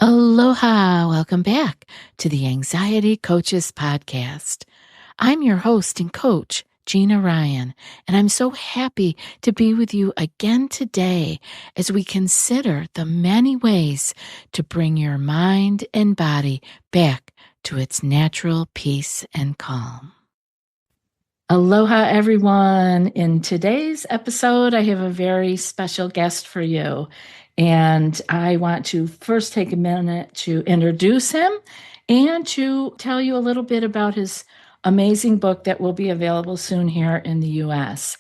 Aloha, welcome back to the Anxiety Coaches Podcast. I'm your host and coach, Gina Ryan, and I'm so happy to be with you again today as we consider the many ways to bring your mind and body back to its natural peace and calm. Aloha, everyone. In today's episode, I have a very special guest for you. And I want to first take a minute to introduce him and to tell you a little bit about his amazing book that will be available soon here in the U.S.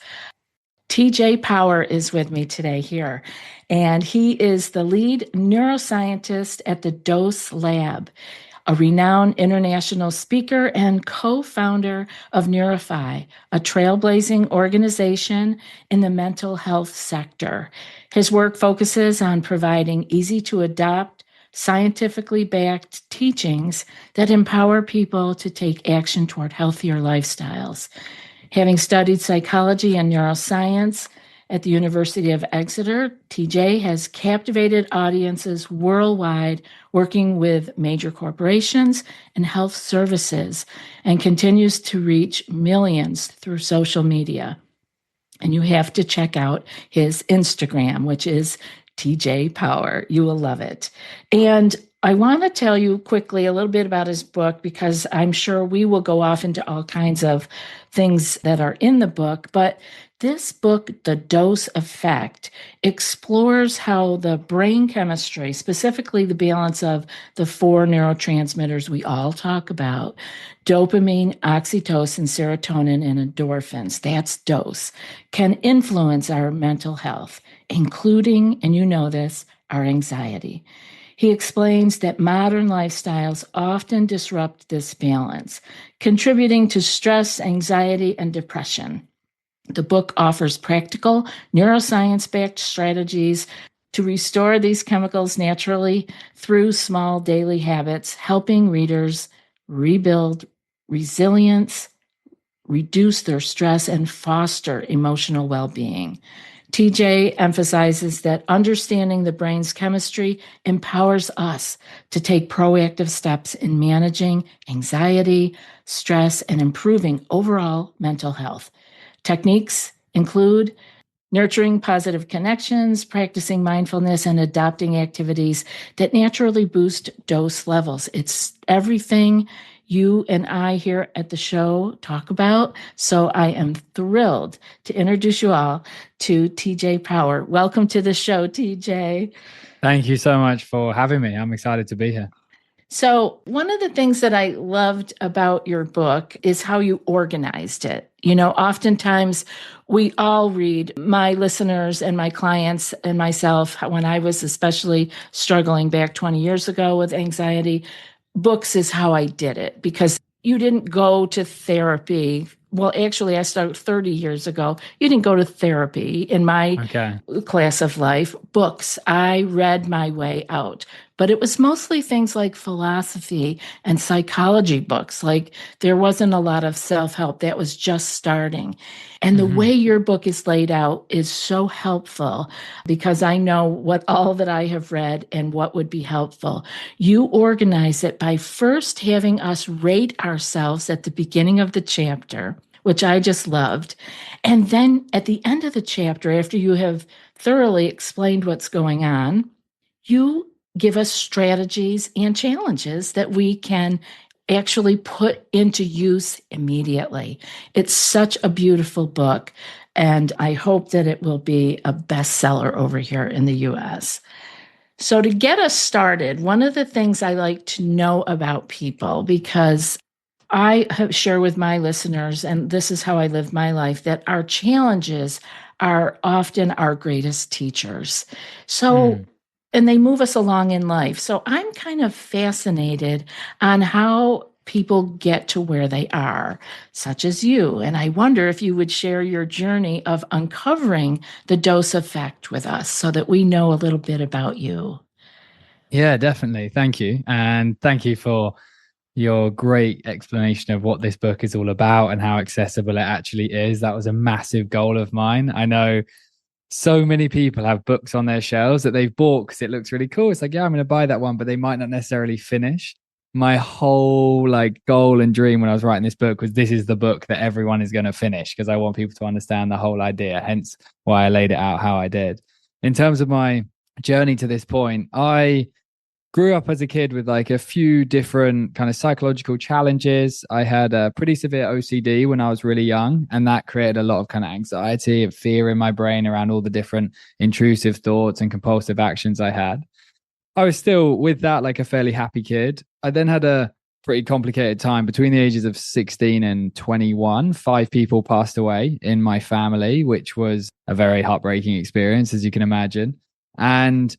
TJ Power is with me today here, and he is the lead neuroscientist at the Dose Lab, a renowned international speaker and co-founder of Neurify, a trailblazing organization in the mental health sector. His work focuses on providing easy-to-adopt, scientifically backed teachings that empower people to take action toward healthier lifestyles. Having studied psychology and neuroscience at the University of Exeter, TJ has captivated audiences worldwide working with major corporations and health services and continues to reach millions through social media. And you have to check out his Instagram, which is TJ Power. You will love it. And I want to tell you quickly a little bit about his book because I'm sure we will go off into all kinds of things that are in the book. But this book, The Dose Effect, explores how the brain chemistry, specifically the balance of the 4 neurotransmitters we all talk about, dopamine, oxytocin, serotonin, and endorphins, that's dose, can influence our mental health, including, and you know this, our anxiety. He explains that modern lifestyles often disrupt this balance, contributing to stress, anxiety, and depression. The book offers practical, neuroscience-backed strategies to restore these chemicals naturally through small daily habits, helping readers rebuild resilience, reduce their stress, and foster emotional well-being. TJ emphasizes that understanding the brain's chemistry empowers us to take proactive steps in managing anxiety, stress, and improving overall mental health. Techniques include nurturing positive connections, practicing mindfulness, and adopting activities that naturally boost dose levels. It's everything you and I here at the show talk about. So I am thrilled to introduce you all to TJ Power. Welcome to the show, TJ. Thank you so much for having me. I'm excited to be here. So one of the things that I loved about your book is how you organized it. You know, oftentimes we all read, my listeners and my clients and myself, when I was especially struggling back 20 years ago with anxiety, books is how I did it because you didn't go to therapy. Well, actually, I started 30 years ago. You didn't go to therapy in my class of life. Books, I read my way out. But it was mostly things like philosophy and psychology books. Like there wasn't a lot of self-help. That was just starting. And the way your book is laid out is so helpful because I know what all that I have read and what would be helpful. You organize it by first having us rate ourselves at the beginning of the chapter, which I just loved. And then at the end of the chapter, after you have thoroughly explained what's going on, you give us strategies and challenges that we can actually put into use immediately. It's such a beautiful book, and I hope that it will be a bestseller over here in the U.S. So to get us started, one of the things I like to know about people, because I share with my listeners, and this is how I live my life, that our challenges are often our greatest teachers. So and they move us along in life. So I'm kind of fascinated on how people get to where they are, such as you. And I wonder if you would share your journey of uncovering the dose effect with us so that we know a little bit about you. Yeah, definitely. Thank you. And thank you for your great explanation of what this book is all about and how accessible it actually is. That was a massive goal of mine. I know so many people have books on their shelves that they've bought because it looks really cool. It's like, yeah, I'm going to buy that one, but they might not necessarily finish. My whole like goal and dream when I was writing this book was this is the book that everyone is going to finish because I want people to understand the whole idea. Hence why I laid it out how I did. In terms of my journey to this point, I grew up as a kid with like a few different kind of psychological challenges. I had a pretty severe OCD when I was really young, and that created a lot of kind of anxiety and fear in my brain around all the different intrusive thoughts and compulsive actions I had. I was still with that like a fairly happy kid. I then had a pretty complicated time between the ages of 16 and 21. 5 people passed away in my family, which was a very heartbreaking experience, as you can imagine. And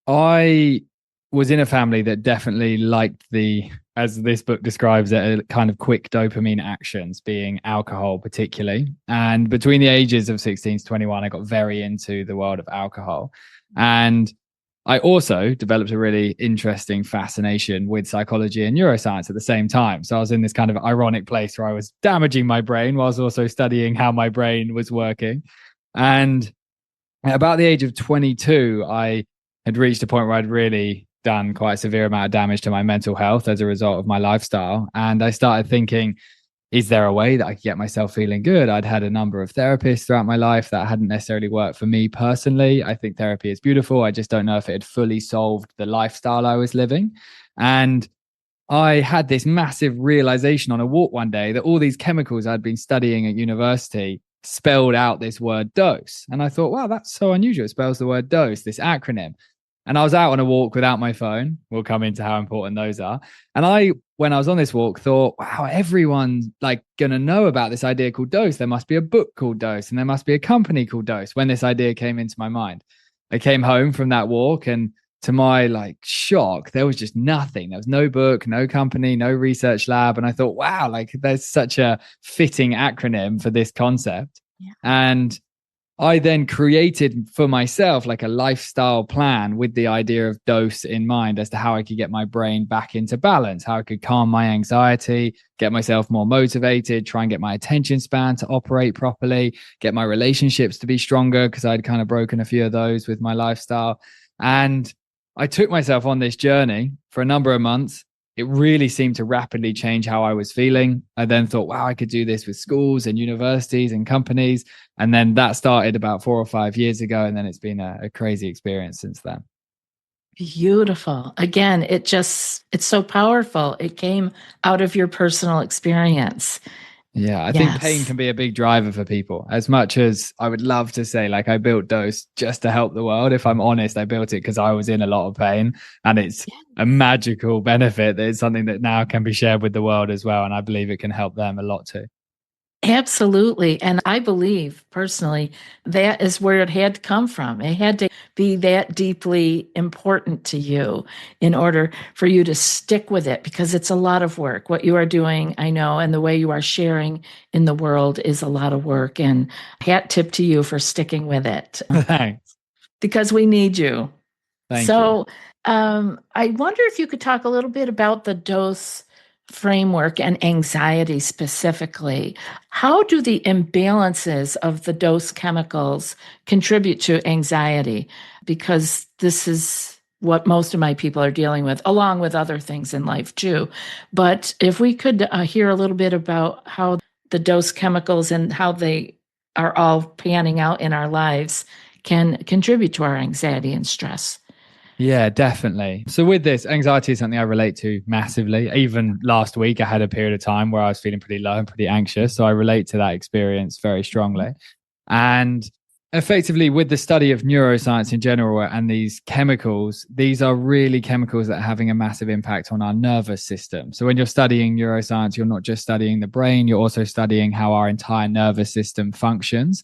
I was in a family that definitely liked the, as this book describes it, kind of quick dopamine actions, being alcohol particularly. And between the ages of 16 to 21, I got very into the world of alcohol. And I also developed a really interesting fascination with psychology and neuroscience at the same time. So I was in this kind of ironic place where I was damaging my brain whilst also studying how my brain was working. And at about the age of 22, I had reached a point where I'd really done quite a severe amount of damage to my mental health as a result of my lifestyle. And I started thinking, is there a way that I could get myself feeling good? I'd had a number of therapists throughout my life that hadn't necessarily worked for me personally. I think therapy is beautiful. I just don't know if it had fully solved the lifestyle I was living. And I had this massive realization on a walk one day that all these chemicals I'd been studying at university spelled out this word dose. And I thought, wow, that's so unusual. It spells the word dose, this acronym. And I was out on a walk without my phone. We'll come into how important those are. And when I was on this walk, thought, wow, everyone's like going to know about this idea called dose. There must be a book called Dose, and there must be a company called Dose when this idea came into my mind. I came home from that walk, and to my like shock, there was just nothing. There was no book, no company, no research lab. And I thought, wow, like there's such a fitting acronym for this concept. Yeah. And I then created for myself like a lifestyle plan with the idea of dose in mind as to how I could get my brain back into balance, how I could calm my anxiety, get myself more motivated, try and get my attention span to operate properly, get my relationships to be stronger because I'd kind of broken a few of those with my lifestyle. And I took myself on this journey for a number of months. It really seemed to rapidly change how I was feeling. I then thought, wow, I could do this with schools and universities and companies. And then that started about 4 or 5 years ago. And then it's been a crazy experience since then. Beautiful. Again, it's so powerful. It came out of your personal experience. Yeah, I think pain can be a big driver for people. As much as I would love to say, like, I built Dose just to help the world. If I'm honest, I built it because I was in a lot of pain, and it's a magical benefit that it's something that now can be shared with the world as well. And I believe it can help them a lot too. Absolutely. And I believe personally that is where it had to come from. It had to be that deeply important to you in order for you to stick with it, because it's a lot of work. What you are doing, I know, and the way you are sharing in the world is a lot of work. And hat tip to you for sticking with it. Thanks. Because we need you. Thank you. I wonder if you could talk a little bit about the dose framework and anxiety specifically. How do the imbalances of the dose chemicals contribute to anxiety? Because this is what most of my people are dealing with, along with other things in life too. But if we could hear a little bit about how the dose chemicals and how they are all panning out in our lives can contribute to our anxiety and stress. Yeah, definitely. So with this, anxiety is something I relate to massively. Even last week, I had a period of time where I was feeling pretty low and pretty anxious. So I relate to that experience very strongly. And effectively, with the study of neuroscience in general and these chemicals, these are really chemicals that are having a massive impact on our nervous system. So when you're studying neuroscience, you're not just studying the brain, you're also studying how our entire nervous system functions.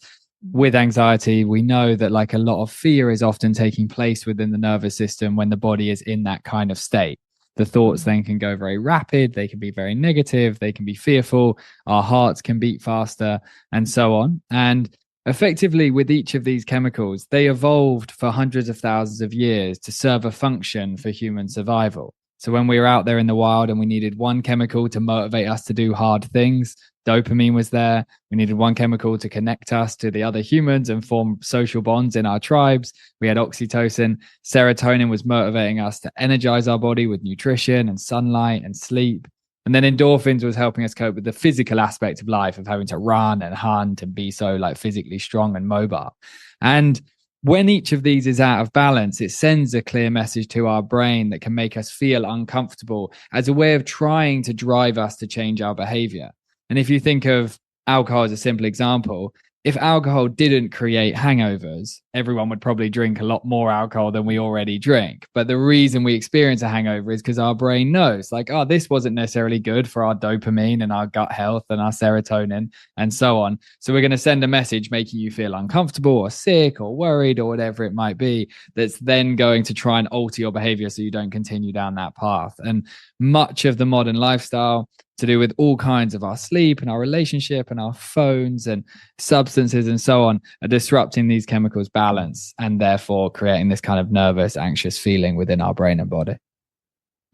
With anxiety, we know that like a lot of fear is often taking place within the nervous system when the body is in that kind of state. The thoughts then can go very rapid, they can be very negative, they can be fearful, our hearts can beat faster, and so on. And effectively, with each of these chemicals, they evolved for hundreds of thousands of years to serve a function for human survival. So when we were out there in the wild and we needed one chemical to motivate us to do hard things, dopamine was there. We needed one chemical to connect us to the other humans and form social bonds in our tribes. We had oxytocin. Serotonin was motivating us to energize our body with nutrition and sunlight and sleep. And then endorphins was helping us cope with the physical aspect of life of having to run and hunt and be so like physically strong and mobile. And when each of these is out of balance, it sends a clear message to our brain that can make us feel uncomfortable as a way of trying to drive us to change our behavior. And if you think of alcohol as a simple example, if alcohol didn't create hangovers, everyone would probably drink a lot more alcohol than we already drink. But the reason we experience a hangover is because our brain knows, like, oh, this wasn't necessarily good for our dopamine and our gut health and our serotonin and so on. So we're going to send a message making you feel uncomfortable or sick or worried or whatever it might be, that's then going to try and alter your behavior so you don't continue down that path. And much of the modern lifestyle, to do with all kinds of our sleep and our relationship and our phones and substances and so on, are disrupting these chemicals' balance and therefore creating this kind of nervous, anxious feeling within our brain and body.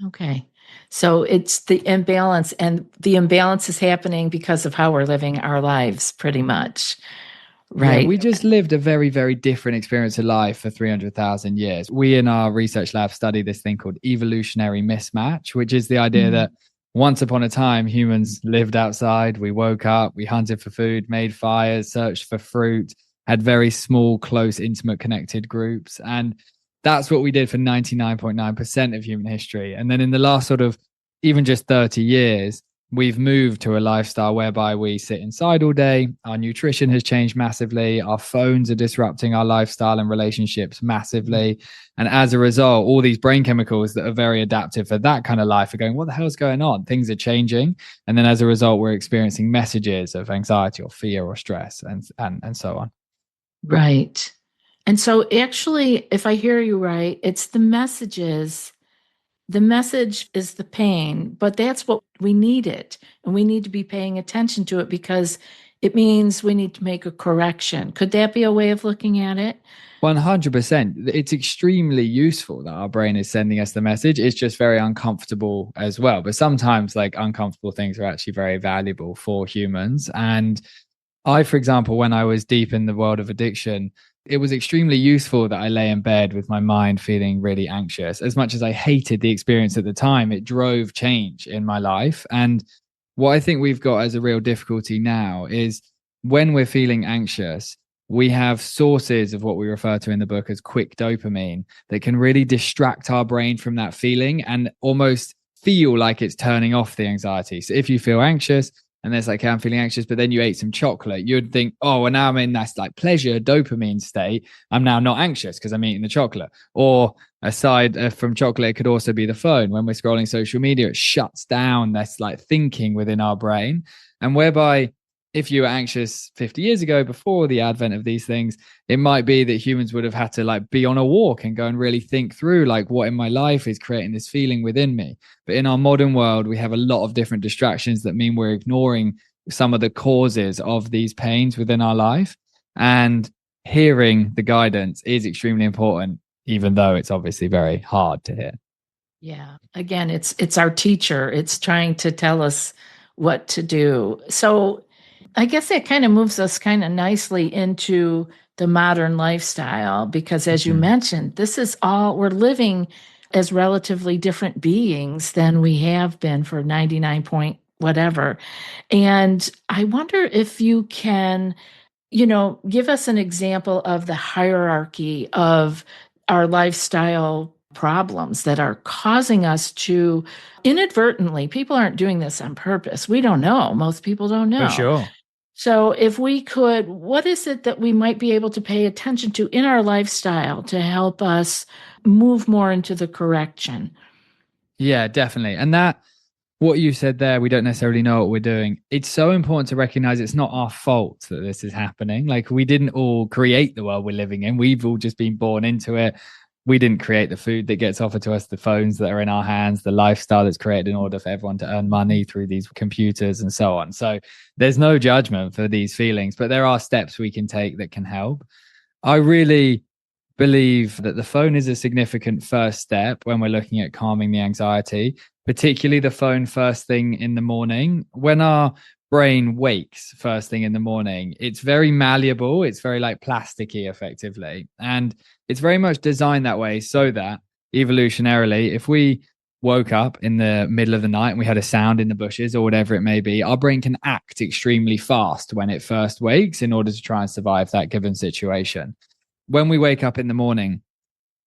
Okay. So it's the imbalance, and the imbalance is happening because of how we're living our lives, pretty much. Right. Yeah, we just lived a very, very different experience of life for 300,000 years. We in our research lab study this thing called evolutionary mismatch, which is the idea that once upon a time, humans lived outside. We woke up, we hunted for food, made fires, searched for fruit, had very small, close, intimate, connected groups. And that's what we did for 99.9% of human history. And then in the last sort of even just 30 years, we've moved to a lifestyle whereby we sit inside all day. Our nutrition has changed massively. Our phones are disrupting our lifestyle and relationships massively. And as a result, all these brain chemicals that are very adaptive for that kind of life are going, what the hell's going on? Things are changing. And then as a result, we're experiencing messages of anxiety or fear or stress and so on. Right. And so actually, if I hear you right, it's the messages. The message is the pain, but that's what we need it. And we need to be paying attention to it because it means we need to make a correction. Could that be a way of looking at it? 100%. It's extremely useful that our brain is sending us the message. It's just very uncomfortable as well. But sometimes, like, uncomfortable things are actually very valuable for humans. And I, for example, when I was deep in the world of addiction, it was extremely useful that I lay in bed with my mind feeling really anxious. As much as I hated the experience at the time, it drove change in my life. And what I think we've got as a real difficulty now is when we're feeling anxious, we have sources of what we refer to in the book as quick dopamine that can really distract our brain from that feeling and almost feel like it's turning off the anxiety. So if you feel anxious, and there's like, I'm feeling anxious, but then you ate some chocolate, you'd think, oh, well, now I'm in that like pleasure dopamine state. I'm now not anxious because I'm eating the chocolate. Or aside from chocolate, it could also be the phone. When we're scrolling social media, it shuts down this like thinking within our brain. And whereby if you were anxious 50 years ago before the advent of these things, it might be that humans would have had to like be on a walk and go and really think through like what in my life is creating this feeling within me. But in our modern world, we have a lot of different distractions that mean we're ignoring some of the causes of these pains within our life. And hearing the guidance is extremely important, even though it's obviously very hard to hear. Yeah. Again, it's our teacher. It's trying to tell us what to do. So I guess that kind of moves us kind of nicely into the modern lifestyle because, as you mentioned, this is all we're living as relatively different beings than we have been for 99 point whatever. And I wonder if you can, give us an example of the hierarchy of our lifestyle problems that are causing us to inadvertently, people aren't doing this on purpose. We don't know. Most people don't know. For sure. So, if we could, what is it that we might be able to pay attention to in our lifestyle to help us move more into the correction? Yeah, definitely. And that, what you said there, we don't necessarily know what we're doing. It's so important to recognize it's not our fault that this is happening. Like, we didn't all create the world we're living in. We've all just been born into it. We didn't create the food that gets offered to us, the phones that are in our hands, the lifestyle that's created in order for everyone to earn money through these computers and so on. So there's no judgment for these feelings, but there are steps we can take that can help. I really believe that the phone is a significant first step when we're looking at calming the anxiety, particularly the phone first thing in the morning. When our brain wakes first thing in the morning, it's very malleable, it's very like plasticky effectively. And it's very much designed that way so that evolutionarily, if we woke up in the middle of the night and we had a sound in the bushes or whatever it may be, our brain can act extremely fast when it first wakes in order to try and survive that given situation. When we wake up in the morning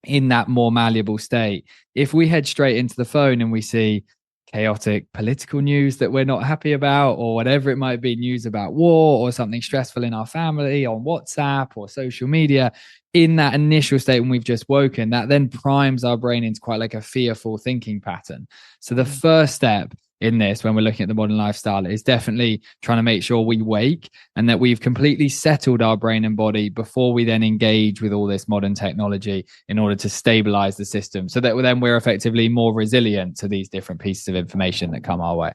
in that more malleable state, if we head straight into the phone and we see chaotic political news that we're not happy about, or whatever it might be, news about war or something stressful in our family on WhatsApp or social media, in that initial state when we've just woken, that then primes our brain into quite like a fearful thinking pattern. So the first step in this, when we're looking at the modern lifestyle, is definitely trying to make sure we wake and that we've completely settled our brain and body before we then engage with all this modern technology in order to stabilize the system, so that then we're effectively more resilient to these different pieces of information that come our way.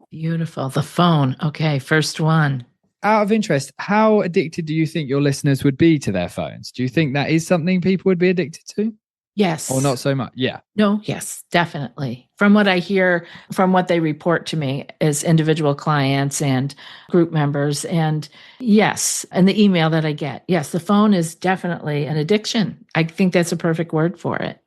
Beautiful. The phone. Okay, first one. Out of interest, how addicted do you think your listeners would be to their phones? Do you think that is something people would be addicted to? Yes. Or not so much? Yeah. No, yes, definitely. From what I hear, from what they report to me as individual clients and group members, and yes, and the email that I get, yes, the phone is definitely an addiction. I think that's a perfect word for it.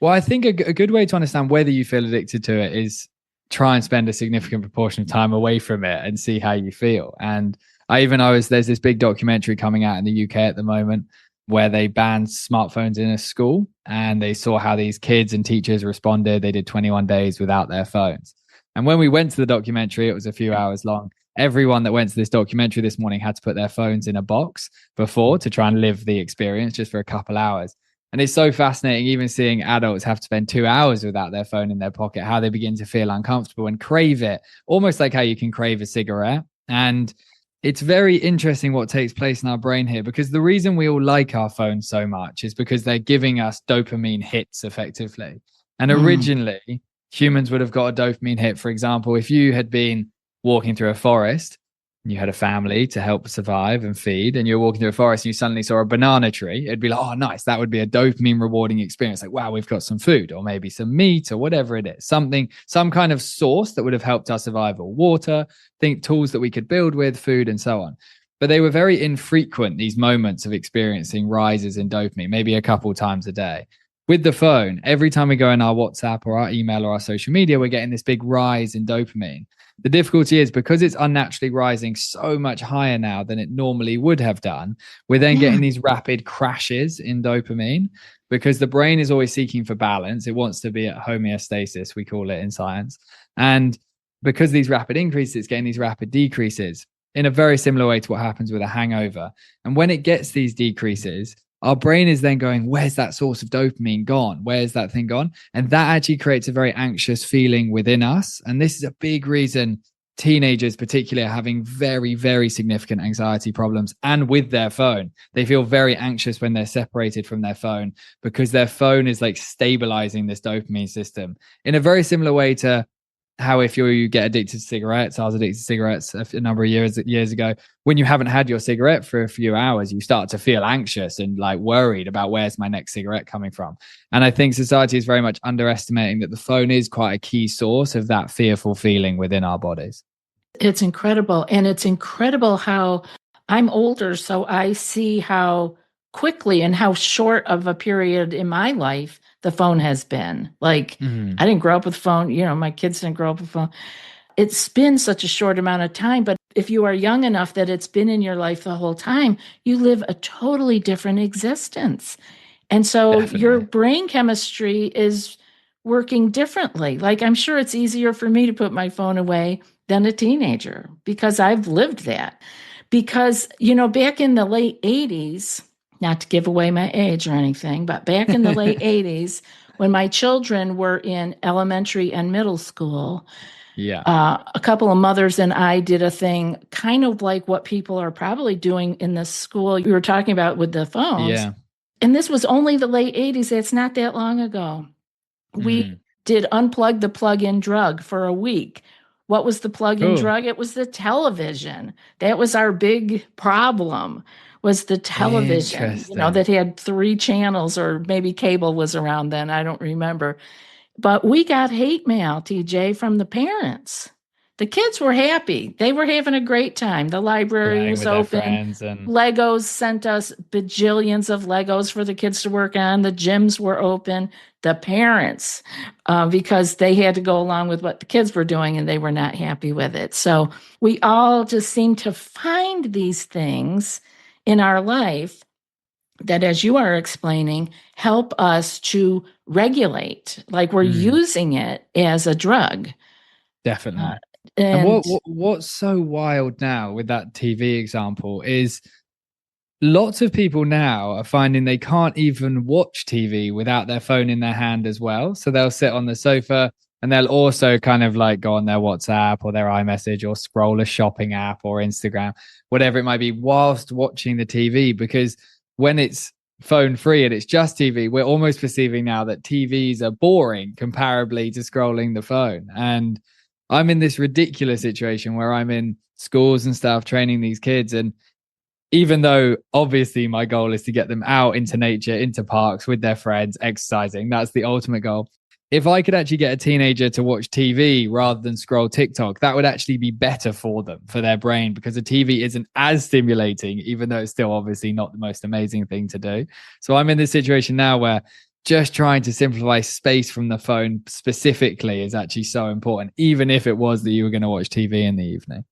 Well, I think a good way to understand whether you feel addicted to it is try and spend a significant proportion of time away from it and see how you feel. And there's this big documentary coming out in the UK at the moment where they banned smartphones in a school, and they saw how these kids and teachers responded. They did 21 days without their phones. And when we went to the documentary, it was a few hours long. Everyone that went to this documentary this morning had to put their phones in a box before to try and live the experience just for a couple hours. And it's so fascinating, even seeing adults have to spend 2 hours without their phone in their pocket, how they begin to feel uncomfortable and crave it, almost like how you can crave a cigarette. And it's very interesting what takes place in our brain here, because the reason we all like our phones so much is because they're giving us dopamine hits effectively. And originally, humans would have got a dopamine hit. For example, if you had been walking through a forest, you had a family to help survive and feed, and you're walking through a forest and you suddenly saw a banana tree, it'd be like, oh, nice. That would be a dopamine rewarding experience. Like, wow, we've got some food, or maybe some meat, or whatever it is, some kind of source that would have helped our survival, water, think tools that we could build with, food, and so on. But they were very infrequent, these moments of experiencing rises in dopamine, maybe a couple times a day. With the phone, every time we go in our WhatsApp or our email or our social media, we're getting this big rise in dopamine. The difficulty is, because it's unnaturally rising so much higher now than it normally would have done, we're then getting these rapid crashes in dopamine, because the brain is always seeking for balance. It wants to be at homeostasis, we call it in science. And because these rapid increases, it's getting these rapid decreases in a very similar way to what happens with a hangover. And when it gets these decreases, our brain is then going, where's that source of dopamine gone? Where's that thing gone? And that actually creates a very anxious feeling within us. And this is a big reason teenagers particularly are having very, very significant anxiety problems. And with their phone, they feel very anxious when they're separated from their phone, because their phone is like stabilizing this dopamine system in a very similar way to how if you get addicted to cigarettes. I was addicted to cigarettes a number of years ago. When you haven't had your cigarette for a few hours, you start to feel anxious and like worried about where's my next cigarette coming from. And I think society is very much underestimating that the phone is quite a key source of that fearful feeling within our bodies. It's incredible. And it's incredible how I'm older, so I see how quickly and how short of a period in my life the phone has been. Like, I didn't grow up with phone. My kids didn't grow up with phone. It's been such a short amount of time, but if you are young enough that it's been in your life the whole time, you live a totally different existence. And so your brain chemistry is working differently. Like, I'm sure it's easier for me to put my phone away than a teenager, because I've lived that. Because, back in the late 80s, not to give away my age or anything, but back in the late 80s, when my children were in elementary and middle school, a couple of mothers and I did a thing kind of like what people are probably doing in the school you were talking about with the phones. Yeah. And this was only the late 80s. It's not that long ago. We did unplug the plug-in drug for a week. What was the plug-in drug? It was the television. That was our big problem, was the television, Interesting. that had 3 channels, or maybe cable was around then. I don't remember. But we got hate mail, TJ, from the parents. The kids were happy. They were having a great time. The library Playing was with their open. friends and Legos sent us bajillions of Legos for the kids to work on. The gyms were open. The parents, because they had to go along with what the kids were doing and they were not happy with it. So we all just seem to find these things in our life that, as you are explaining, help us to regulate, like we're using it as a drug. definitely. And And what's so wild now with that TV example is lots of people now are finding they can't even watch TV without their phone in their hand as well. So they'll sit on the sofa and they'll also kind of like go on their WhatsApp or their iMessage or scroll a shopping app or Instagram, whatever it might be, whilst watching the TV. Because when it's phone free and it's just TV, we're almost perceiving now that TVs are boring comparably to scrolling the phone. And I'm in this ridiculous situation where I'm in schools and stuff training these kids, and even though obviously my goal is to get them out into nature, into parks with their friends, exercising, that's the ultimate goal. If I could actually get a teenager to watch TV rather than scroll TikTok, that would actually be better for them, for their brain, because the TV isn't as stimulating, even though it's still obviously not the most amazing thing to do. So I'm in this situation now where just trying to simplify space from the phone specifically is actually so important, even if it was that you were going to watch TV in the evening.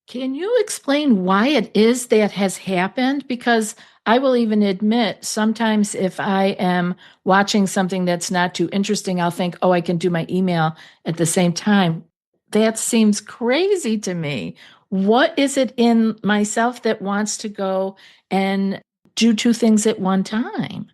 can you explain why it is that has happened? Because I will even admit, sometimes if I am watching something that's not too interesting, I'll think, oh, I can do my email at the same time. That seems crazy to me. What is it in myself that wants to go and do 2 things at one time?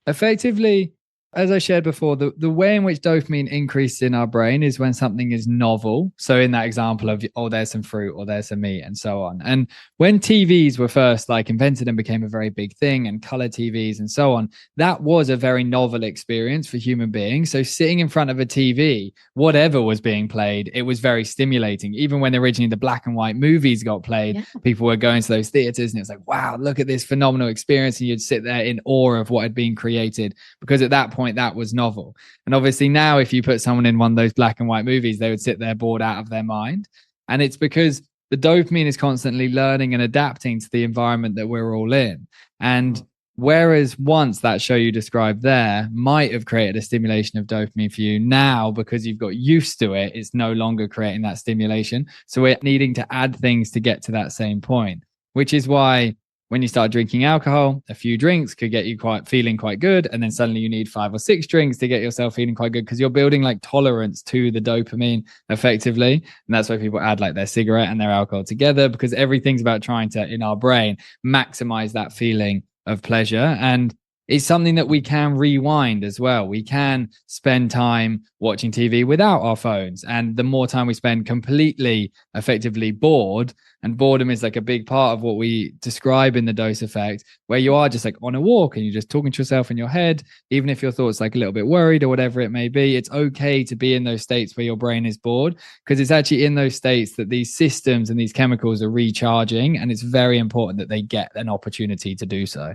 Effectively, as I shared before, the way in which dopamine increases in our brain is when something is novel. So in that example of, oh, there's some fruit or there's some meat and so on. And when TVs were first like invented and became a very big thing, and color TVs and so on, that was a very novel experience for human beings. So sitting in front of a TV, whatever was being played, it was very stimulating. Even when originally the black and white movies got played, Yeah. people were going to those theaters and it was like, wow, look at this phenomenal experience. And you'd sit there in awe of what had been created, because at that point, that was novel. And obviously now, if you put someone in one of those black and white movies, they would sit there bored out of their mind. And it's because the dopamine is constantly learning and adapting to the environment that we're all in. And whereas once that show you described there might have created a stimulation of dopamine for you, now because you've got used to it, it's no longer creating that stimulation. So we're needing to add things to get to that same point, which is why when you start drinking alcohol, a few drinks could get you feeling quite good. And then suddenly you need 5 or 6 drinks to get yourself feeling quite good, because you're building like tolerance to the dopamine effectively. And that's why people add like their cigarette and their alcohol together, because everything's about trying to, in our brain, maximize that feeling of pleasure. And it's something that we can rewind as well. We can spend time watching TV without our phones. And the more time we spend completely effectively bored, and boredom is like a big part of what we describe in the dose effect, where you are just like on a walk and you're just talking to yourself in your head, even if your thoughts like a little bit worried or whatever it may be, it's okay to be in those states where your brain is bored, because it's actually in those states that these systems and these chemicals are recharging. And it's very important that they get an opportunity to do so.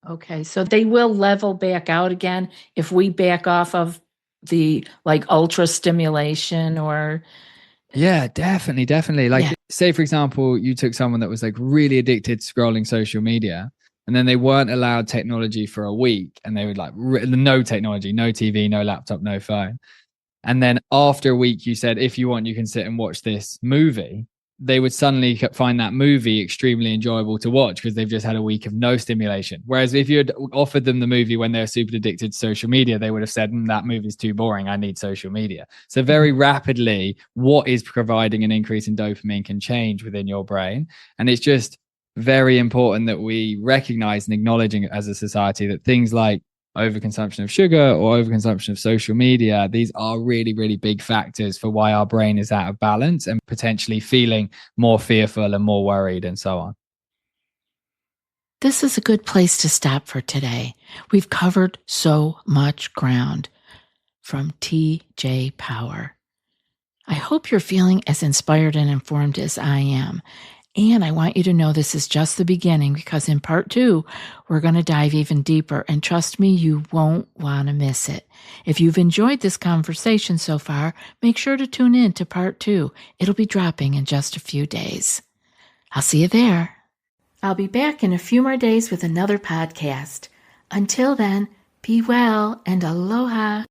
Okay, so they will level back out again if we back off of the like ultra stimulation, or Yeah, definitely. Like, yeah. say, for example, you took someone that was like really addicted to scrolling social media, and then they weren't allowed technology for a week, and they would like no technology, no TV, no laptop, no phone. And then after a week, you said, if you want, you can sit and watch this movie. They would suddenly find that movie extremely enjoyable to watch, because they've just had a week of no stimulation. Whereas if you had offered them the movie when they're super addicted to social media, they would have said, that movie's too boring. I need social media. So very rapidly, what is providing an increase in dopamine can change within your brain. And it's just very important that we recognize and acknowledging as a society that things like overconsumption of sugar or overconsumption of social media, these are really, really big factors for why our brain is out of balance and potentially feeling more fearful and more worried and so on. This is a good place to stop for today. We've covered so much ground from TJ Power. I hope you're feeling as inspired and informed as I am. And I want you to know this is just the beginning, because in part 2, we're going to dive even deeper. And trust me, you won't want to miss it. If you've enjoyed this conversation so far, make sure to tune in to part 2. It'll be dropping in just a few days. I'll see you there. I'll be back in a few more days with another podcast. Until then, be well and aloha.